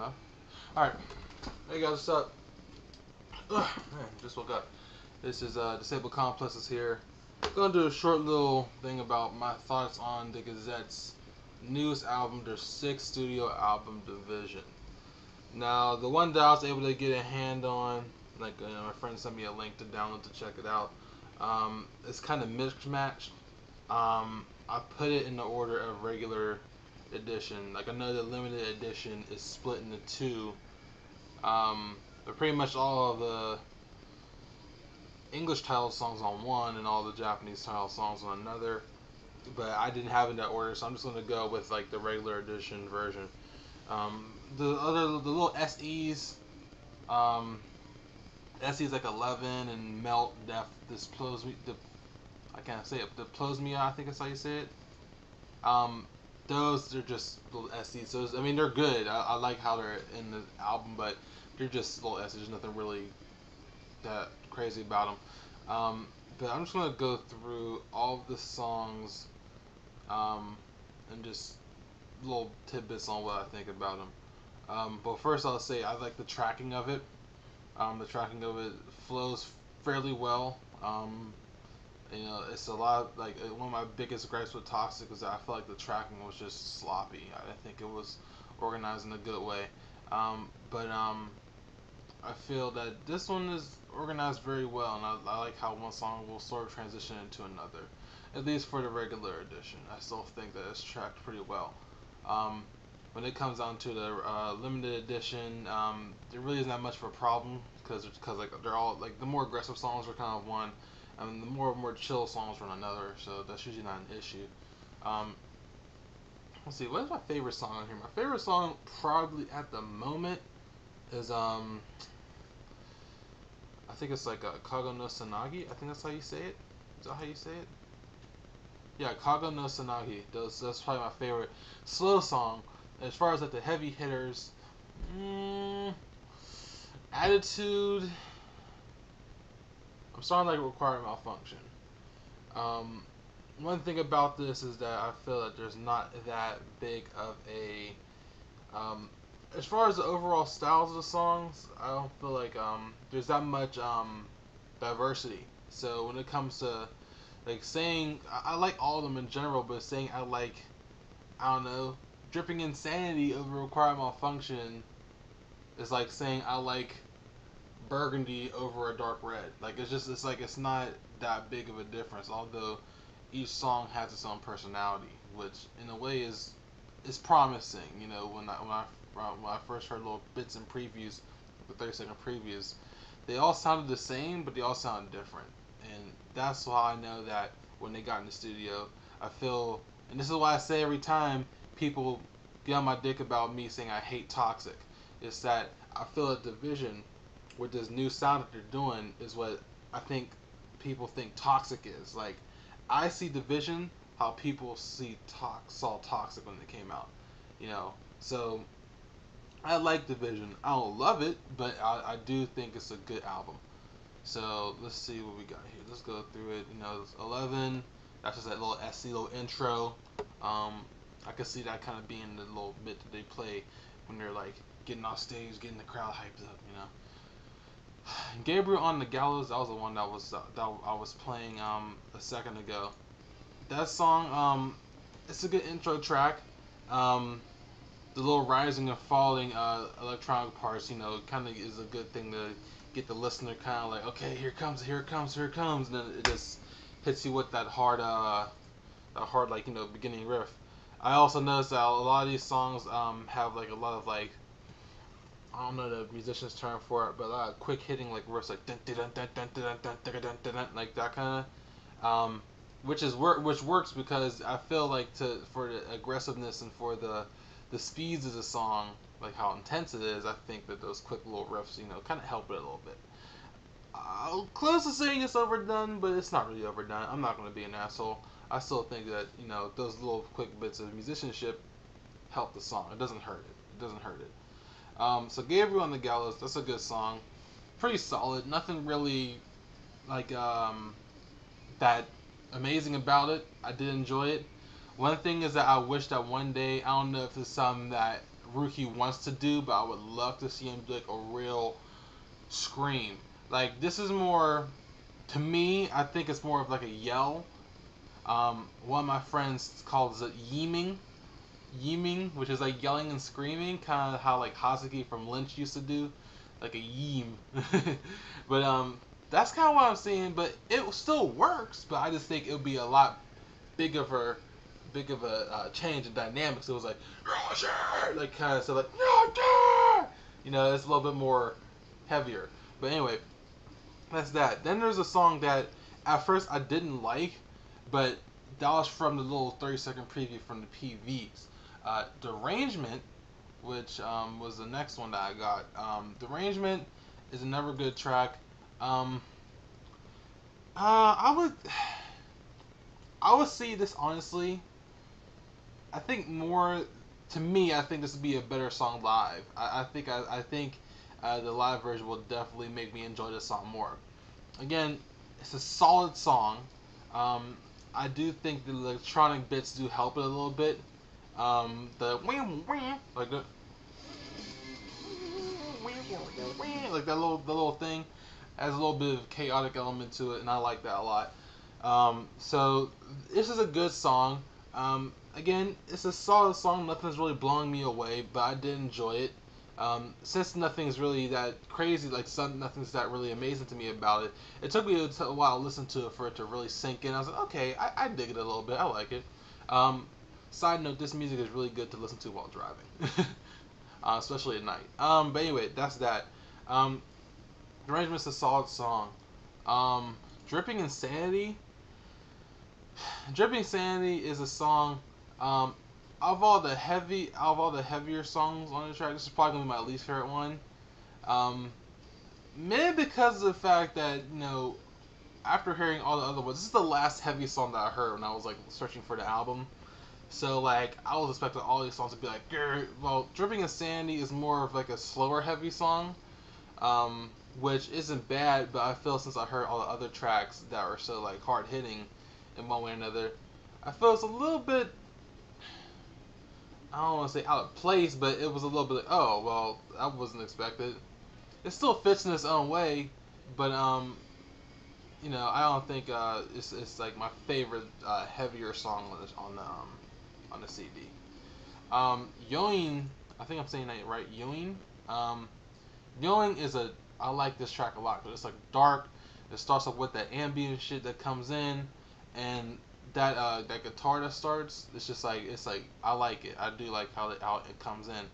enough. Alright. Hey guys, what's up? Man, just woke up. This is Disabled Complex is here. Gonna do a short little thing about my thoughts on the GazettE's newest album, their 6th studio album, Divison. Now, the one that I was able to get a hand on, like my friend sent me a link to download to check it out. It's kind of mismatched. I put it in the order of regular edition. Like I know the limited edition is split into two. But pretty much all of the English title songs on one and all the Japanese title songs on another. But I didn't have it in that order, so I'm just gonna go with like the regular edition version. The little SEs, SEs like 11 and Melt, Def, Disclose Me, I can't say it, Disclose Me, I think that's how you say it. Those are just little SEs. So I mean, they're good. I like how they're in the album, but they're just little SEs. There's nothing really that crazy about them. But I'm just gonna go through all of the songs, and just little tidbits on what I think about them. But first, I'll say I like the tracking of it. The tracking of it flows fairly well. You know, it's a lot like one of my biggest gripes with Toxic is that I felt like the tracking was just sloppy. I didn't think it was organized in a good way. But I feel that this one is organized very well, and I like how one song will sort of transition into another. At least for the regular edition, I still think that it's tracked pretty well. When it comes down to the limited edition, there really isn't that much of a problem because like they're all like the more aggressive songs are kind of one. And the more chill songs from another, so that's usually not an issue. Let's see, what is my favorite song on here? My favorite song, probably at the moment, is I think it's like Kago no Sanagi. I think that's how you say it. Is that how you say it? Yeah, Kago no Sanagi. That's probably my favorite slow song. As far as like the heavy hitters, Attitude. I'm starting to like Require Malfunction. One thing about this is that I feel that there's not that big of a as far as the overall styles of the songs, I don't feel like there's that much diversity. So when it comes to like saying I like all of them in general, but saying I don't know, Dripping Insanity over Require Malfunction is like saying I like burgundy over a dark red. Like it's not that big of a difference, although each song has its own personality, which in a way is promising. You know, when I first heard little bits and previews, the 30-second previews, they all sounded the same, but they all sounded different, and that's why I know that when they got in the studio, I feel, and this is why I say every time people get on my dick about me saying I hate Toxic, is that I feel that Division with this new sound that they're doing is what I think people think Toxic is. Like, I see Division how people saw Toxic when they came out. You know, so I like Division. I don't love it, but I do think it's a good album. So let's see what we got here. Let's go through it. You know, it's 11. That's just that little SC little intro. I could see that kind of being the little bit that they play when they're like getting off stage, getting the crowd hyped up. You know. Gabriel on the Gallows, that was the one that I was playing a second ago. That song, it's a good intro track. The little rising and falling electronic parts, you know, kind of is a good thing to get the listener kind of like, okay, here it comes, and then it just hits you with that hard like, you know, beginning riff. I also noticed that a lot of these songs have like a lot of like, I don't know the musician's term for it, but a lot of quick hitting like riffs like dun dun dun dun dun dun dun dun dun, like that kind of, which works because I feel like for the aggressiveness and for the speeds of the song, like how intense it is, I think that those quick little riffs, you know, kind of help it a little bit. Close to saying it's overdone, but it's not really overdone. I'm not going to be an asshole. I still think that, you know, those little quick bits of musicianship help the song. It doesn't hurt it. It doesn't hurt it. So Gabriel on the Gallows, that's a good song. Pretty solid. Nothing really like that amazing about it. I did enjoy it. One thing is that I wish that one day, I don't know if it's something that Rookie wants to do, but I would love to see him do like a real scream. Like this is more, to me, I think it's more of like a yell. One of my friends calls it yeeming, which is like yelling and screaming, kind of how like Hazuki from Lynch used to do, like a yeem. But that's kind of what I'm seeing. But it still works. But I just think it would be a lot big of a change in dynamics. It was like like kind of so like you know, it's a little bit more heavier. But anyway, that's that. Then there's a song that at first I didn't like, but that was from the little 30-second preview from the PVs. Derangement, which was the next one that I got. Derangement is another good track. I would see this honestly. I think more, to me, I think this would be a better song live. I think the live version will definitely make me enjoy this song more. Again, it's a solid song. I do think the electronic bits do help it a little bit. The like the like that little thing has a little bit of chaotic element to it, and I like that a lot. So this is a good song. Again, it's a solid song. Nothing's really blowing me away, but I did enjoy it. Since nothing's really that crazy, like nothing's that really amazing to me about it, it took me a while to listen to it for it to really sink in. I was like, okay, I dig it a little bit. I like it. Side note, this music is really good to listen to while driving, especially at night. But anyway, that's that. Derangement's a solid song. Dripping Insanity. Dripping Insanity is a song. Of all the heavier songs on the track, this is probably gonna be my least favorite one. Maybe because of the fact that, you know, after hearing all the other ones, this is the last heavy song that I heard when I was like searching for the album. So like I was expecting all these songs to be like, grr. Well, Dripping Insanity is more of like a slower heavy song, which isn't bad. But I feel since I heard all the other tracks that were so like hard hitting in one way or another, I feel it's a little bit, I don't want to say out of place, but it was a little bit like, oh, well, that wasn't expected. It still fits in its own way, but you know, I don't think it's like my favorite heavier song on the CD. Yoin, I think I'm saying that right. Yoin. Yoin is I like this track a lot because it's like dark. It starts off with that ambient shit that comes in, and that guitar that starts, it's just like, it's like, I like it. I do like how it comes in.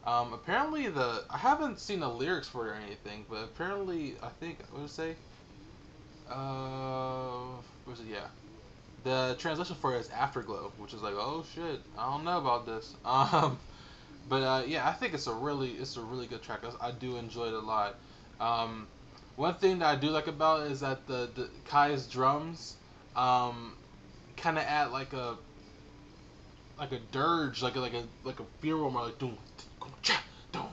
Apparently I haven't seen the lyrics for it or anything, but apparently I think, what did it say? Where's it? Yeah. The translation for it is Afterglow, which is like, oh shit, I don't know about this. But yeah, I think it's a really good track. I do enjoy it a lot. One thing that I do like about it is that the Kai's drums, kind of add like a dirge, like a funeral march, like doom, cha, doom,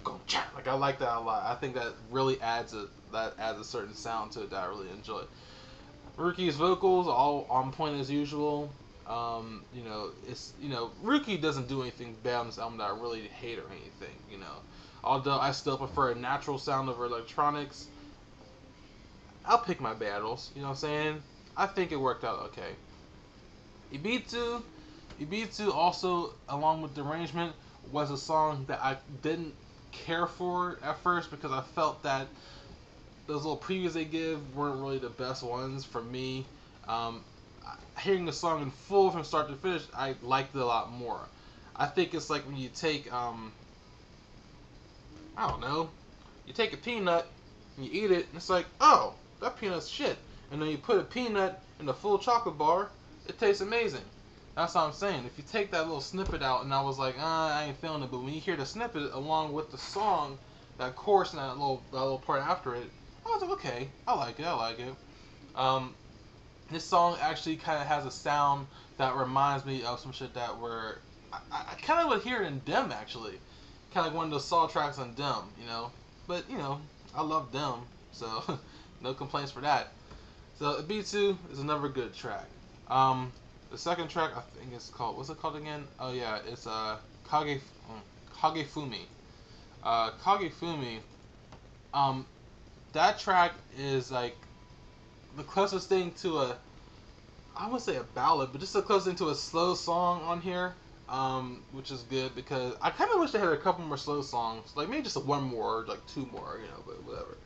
go cha. Like I like that a lot. I think that really adds a certain sound to it that I really enjoy. Ruki's vocals all on point as usual. You know, Ruki doesn't do anything bad on this album that I really hate or anything. You know, although I still prefer a natural sound over electronics. I'll pick my battles. You know what I'm saying? I think it worked out okay. Ibitu also, along with Derangement, was a song that I didn't care for at first because I felt that those little previews they give weren't really the best ones for me. Hearing the song in full from start to finish, I liked it a lot more. I think it's like when you take, I don't know, you take a peanut and you eat it, and it's like, oh, that peanut's shit. And then you put a peanut in a full chocolate bar, it tastes amazing. That's what I'm saying. If you take that little snippet out, and I was like, I ain't feeling it, but when you hear the snippet along with the song, that chorus and that little part after it, I was like, okay, I like it. This song actually kind of has a sound that reminds me of some shit that were, I kind of would hear it in Dim actually, kind of like one of those Saw tracks on Dim, you know. But you know, I love Dim, so no complaints for that. So Ibitu is another good track. The second track I think it's called, what's it called again? Oh yeah, it's Kagefumi. Kagefumi. Um, that track is like the closest thing to a, I wouldn't say a ballad, but just the closest thing to a slow song on here. Which is good because I kind of wish they had a couple more slow songs, like maybe just one more, or like two more, but whatever.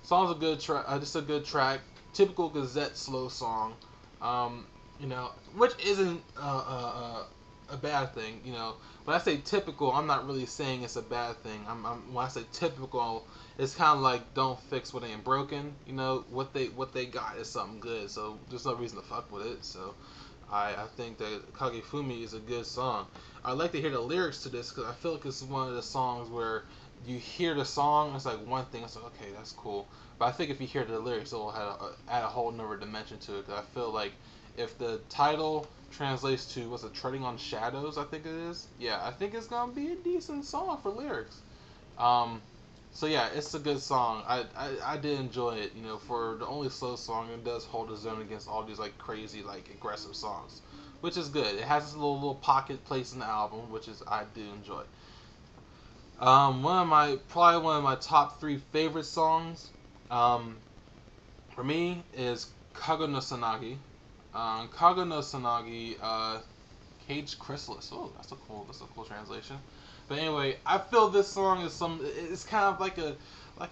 Song's a good track, just a good track, typical GazettE slow song. Which isn't a bad thing. When I say typical, I'm not really saying it's a bad thing. When I say typical, it's kind of like don't fix what ain't broken. What they got is something good, so there's no reason to fuck with it. So I think that Kagefumi is a good song. I'd like to hear the lyrics to this because I feel like this is one of the songs where you hear the song, it's like one thing, it's like, okay, that's cool. But I think if you hear the lyrics, it will add a whole nother dimension to it. Because I feel like if the title translates to, what's it, Treading on Shadows, I think it is. Yeah, I think it's going to be a decent song for lyrics. So yeah, it's a good song. I did enjoy it. For the only slow song, it does hold its own against all these like crazy, like aggressive songs, which is good. It has this little pocket place in the album, which is I do enjoy. Probably one of my top 3 favorite songs, for me is Kago no Sanagi. Kago no Sanagi, Cage Chrysalis. Oh, that's a cool translation. But anyway, I feel this song is it's kind of like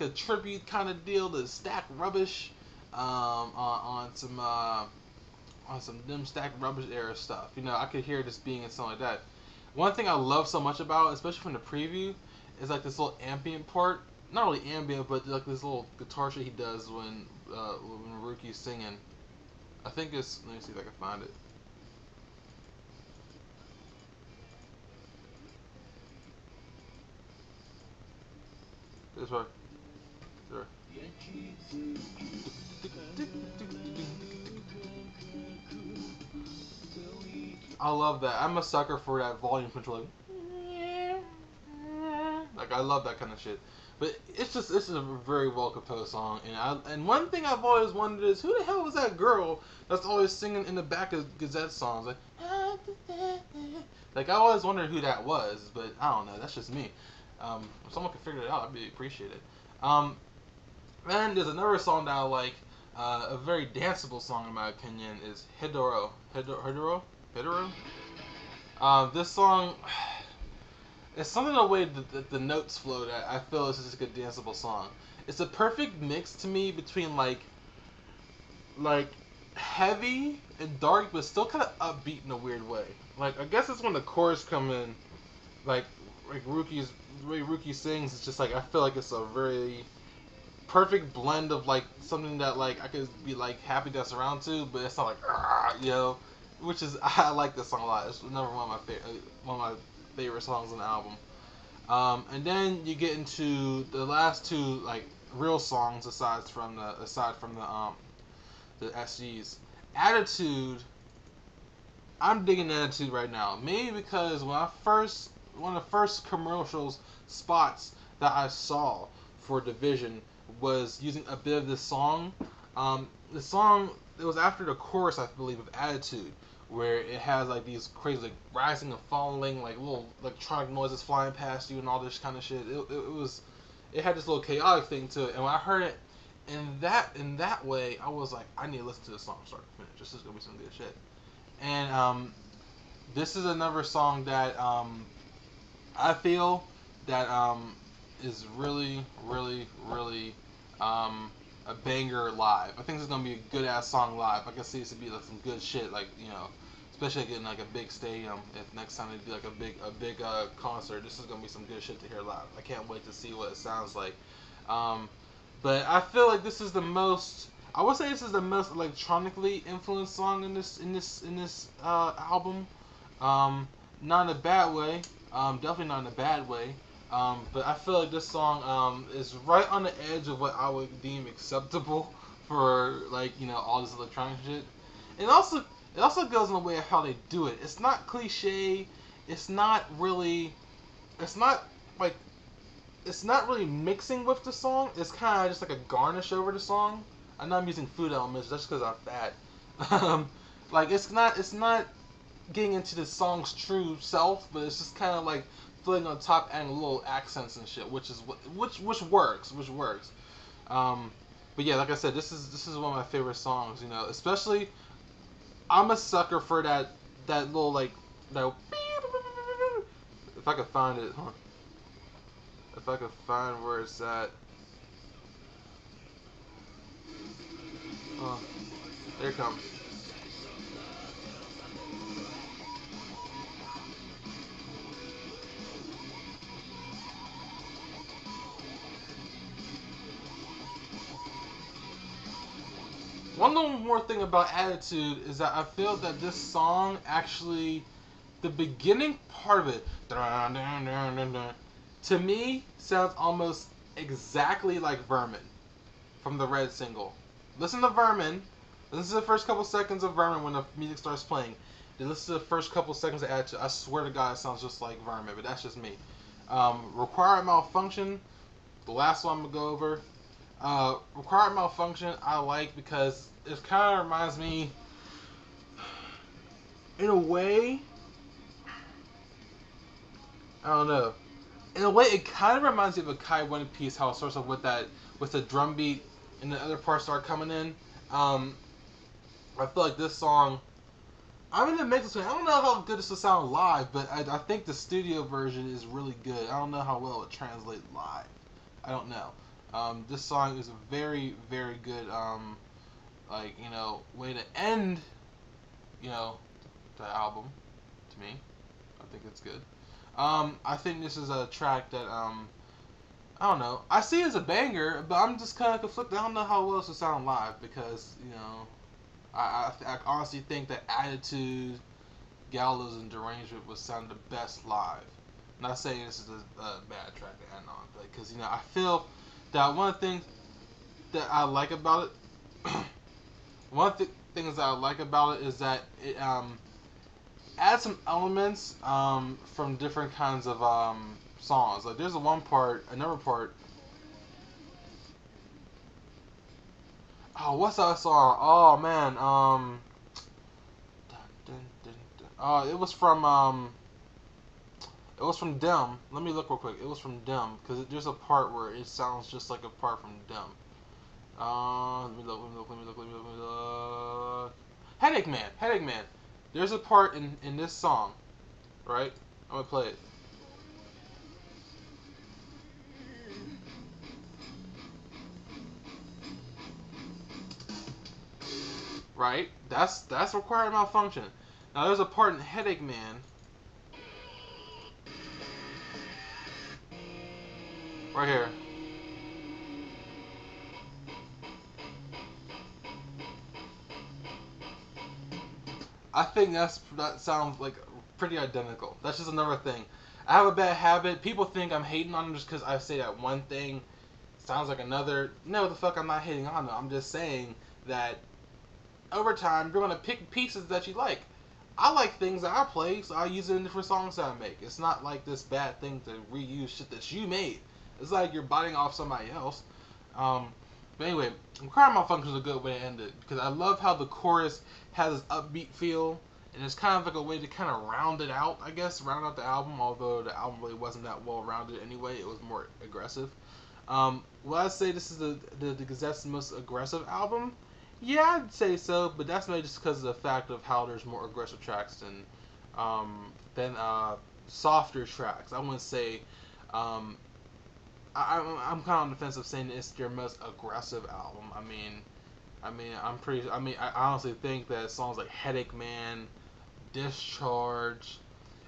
a tribute kind of deal to Stack Rubbish, on some dim Stack Rubbish era stuff. I could hear this being in something like that. One thing I love so much about, especially from the preview, is like this little ambient part. Not really ambient, but like this little guitar shit he does when Ruki's singing. I think it's. Let me see if I can find it. This right. There. I love that. I'm a sucker for that volume control. Like I love that kind of shit. But this is a very well composed song, and one thing I've always wondered is who the hell was that girl that's always singing in the back of GazettE songs, like I always wondered who that was, but I don't know. That's just me. If someone could figure it out, I'd be appreciated. And there's another song that I like, a very danceable song in my opinion, is Hidoro. This song. It's something the way the notes flow that I feel is just a good danceable song. It's a perfect mix to me between like heavy and dark, but still kind of upbeat in a weird way. Like I guess it's when the chorus come in, like the way Ruki sings. It's just like I feel like it's a very perfect blend of like something that like I could be like happy dance around to, but it's not like which is I like this song a lot. It's another one of my favorite songs on the album. And then you get into the last 2 like real songs aside from the SGs. Attitude. I'm digging Attitude right now. Maybe because one of the first commercials spots that I saw for Division was using a bit of this song. The song, it was after the chorus, I believe, of Attitude, where it has like these crazy like rising and falling, like little electronic noises flying past you and all this kind of shit. It had this little chaotic thing to it, and when I heard it in that way, I was like, I need to listen to this song start to finish. This is gonna be some good shit. And this is another song that I feel that is really, really, really a banger live. I think this is gonna be a good ass song live. I can see this to be like some good shit, like especially getting like a big stadium. If next time they do like a big concert, this is gonna be some good shit to hear live. I can't wait to see what it sounds like. But I feel like this is the most. I would say this is the most electronically influenced song in this album. Not in a bad way. Definitely not in a bad way. But I feel like this song is right on the edge of what I would deem acceptable for all this electronic shit. It also goes in the way of how they do it. It's not cliche. It's not really mixing with the song. It's kind of just like a garnish over the song. I know I'm using food elements just because I'm fat. It's not getting into the song's true self, but it's just kind of like filling on top, adding little accents and shit, which works, Um, but yeah, like I said, this is one of my favorite songs. You know, especially I'm a sucker for that little like that. If I could find it, huh? If I could find where it's at. Oh, there it comes. One little more thing about Attitude is that I feel that this song actually, the beginning part of it, to me, sounds almost exactly like Vermin from the Red single. Listen to Vermin. Listen to the first couple seconds of Vermin when the music starts playing. Then listen to the first couple seconds of Attitude. I swear to God, it sounds just like Vermin, but that's just me. Required Malfunction, the last one I'm going to go over. Required Malfunction I like because it kind of reminds me, in a way, I don't know. In a way, it kind of reminds me of a Kai One Piece, how it starts off with the drum beat and the other parts start coming in. I feel like this song, I'm in the mix between, I don't know how good this will sound live, but I think the studio version is really good. I don't know how well it translates live. I don't know. This song is a very, very good, like, you know, way to end, you know, the album, to me. I think it's good. I think this is a track that, I don't know. I see it as a banger, but I'm just kind of conflicted. I don't know how well this will sound live because, you know, I honestly think that Attitude, Gallows, and Derangement would sound the best live. I'm not saying this is a bad track to end on, but because, you know, I feel that one of the things that I like about it, one of the things that I like about it is that it adds some elements from different kinds of songs. Like there's another part. Oh, what's that song? Oh man, oh, it was from Dim. Let me look real quick. It was from Dim because there's a part where it sounds just like a part from Dim. Let me look. Headache Man. There's a part in this song, right? I'm gonna play it. Right? That's Required Malfunction. Now there's a part in Headache Man right here. I think that sounds like pretty identical. That's just another thing. I have a bad habit. People think I'm hating on them just because I say that one thing sounds like another. No, the fuck, I'm not hating on them. I'm just saying that over time you're gonna pick pieces that you like. I like things that I play, so I use it in different songs that I make. It's not like this bad thing to reuse shit that you made. It's like you're biting off somebody else. But anyway, Required Malfunction is a good way to end it because I love how the chorus has this upbeat feel, and it's kind of like a way to kind of round it out, I guess, round out the album. Although the album really wasn't that well rounded anyway, it was more aggressive. Will I say this is the Gazette's most aggressive album? Yeah, I'd say so, but that's maybe just because of the fact of how there's more aggressive tracks than softer tracks. I wouldn't say. I'm kind of on the fence of saying it's their most aggressive album. I honestly think that songs like Headache Man, Discharge,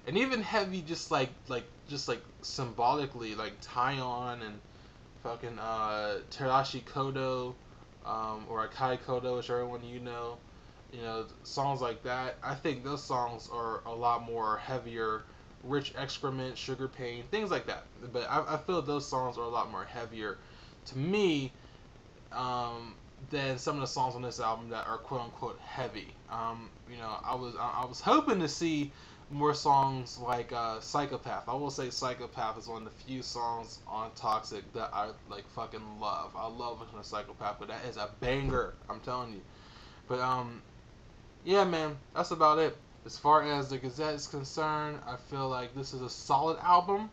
and even Heavy, just like symbolically, like Tyon and fucking Terashi Kodo, or Akai Kodo, which everyone you know, songs like that. I think those songs are a lot more heavier. Rich Excrement, Sugar Pain, things like that. But I feel those songs are a lot more heavier to me than some of the songs on this album that are quote unquote heavy. You know, I was hoping to see more songs like Psychopath. I will say Psychopath is one of the few songs on Toxic that I like fucking love. I love listening to Psychopath, but that is a banger. I'm telling you. But yeah, man, that's about it. As far as the Gazette is concerned, I feel like this is a solid album.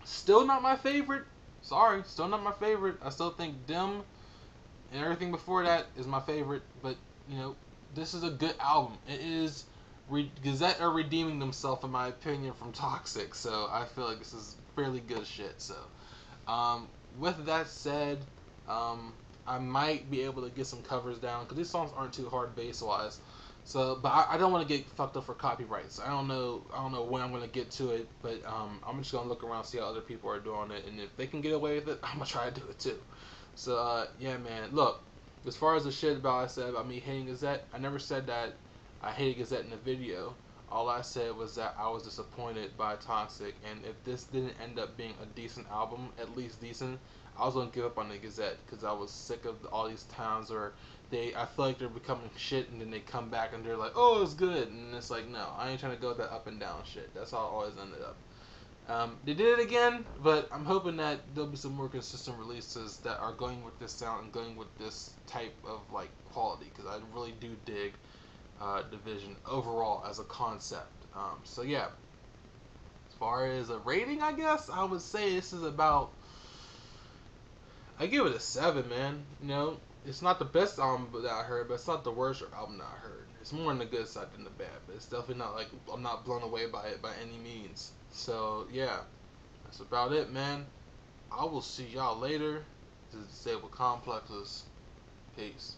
Still not my favorite. Sorry, still not my favorite. I still think Dim and everything before that is my favorite. But, you know, this is a good album. It is. Gazette are redeeming themselves, in my opinion, from Toxic. So I feel like this is fairly good shit. So, with that said, I might be able to get some covers down because these songs aren't too hard bass wise. So, but I don't want to get fucked up for copyrights. I don't know when I'm gonna get to it, but I'm just gonna look around, see how other people are doing it, and if they can get away with it, I'm gonna try to do it too. So, yeah, man. Look, as far as the shit about I said about me hating Gazette, I never said that I hated Gazette in the video. All I said was that I was disappointed by Toxic, and if this didn't end up being a decent album, at least decent, I was gonna give up on the Gazette because I was sick of all these times where I feel like they're becoming shit, and then they come back and they're like, oh, it's good, and it's like, no, I ain't trying to go that up and down shit. That's how it always ended up. They did it again, but I'm hoping that there'll be some more consistent releases that are going with this sound and going with this type of like quality, because I really do dig Division overall as a concept. So yeah, as far as a rating, I guess I would say this is about. I give it a 7, man. You know, it's not the best album that I heard, but it's not the worst album that I heard. It's more on the good side than the bad, but it's definitely not like I'm not blown away by it by any means. So yeah, that's about it, man. I will see y'all later. This is Disabled Complexes. Peace.